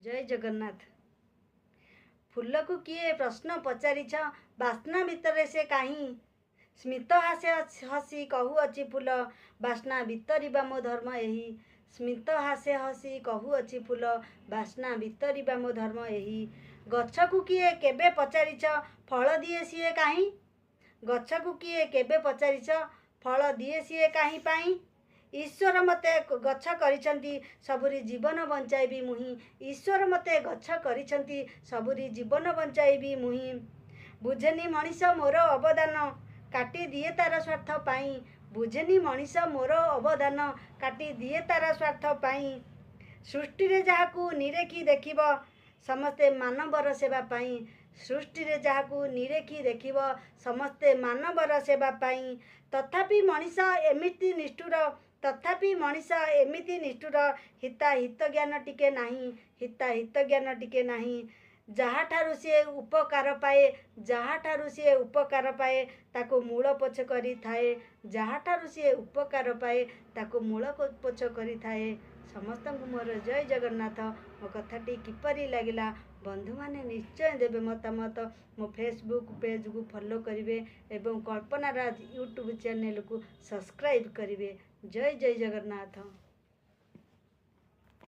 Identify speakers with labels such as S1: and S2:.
S1: जय जगन्नाथ। फूल को किए प्रश्न पचारिछ बास्ना भितर से कहीं स्मित हास्य हसी कहूअछि फूल बास्ना भितरिबा मो धर्म यही स्मित हास्य हसी कहूअछि फूल बास्ना भितरिबा मो धर्म यही गछ को किए केबे पचारिछ फल दिए सीए कहीं गछ को किए केबे पचारिछ फल दिए सीए कहीं पाई ईश्वर मते गछ करिसंती सबुरी जीवन बंचाइबी मुही ईश्वर मते गछ करिसंती सबुरी जीवन बंचाइबी मुही बुझेनी मनीष मोर अवदान काटी दिए तार स्वार्थ पाई बुझेनी मनीष मोर अवदान काटी दिए तार स्वार्थ पाई सृष्टि रे जाहाकू निरेखी देखिब समस्ते मानवर सेवा पाई सृष्टि रे जाहाकू निरेखी देखिब समस्ते मानवर सेवा पाई तथापि मनीष एमिति निष्ठुर तथापि मनीष एमिति निष्ठुर हित ज्ञान टिके नाही हित ज्ञान टिके नाही जहाँ ठारू सी उपकार पाए जहाँ ठारू सी उपकार पाए ताको मूल पोछ करी थाए जहाँ ठारू सी उपकार पाए ताको मूल पोछ करी थाए। समस्त मोर जय जगन्नाथ। मो कथाटी किपरि लागिला बंधु माने निश्चय देबे मतामत मो फेसबुक पेज को फॉलो करिवे एवं कल्पना राज यूट्यूब चैनल को सब्सक्राइब करिवे। जय जय जगन्नाथ।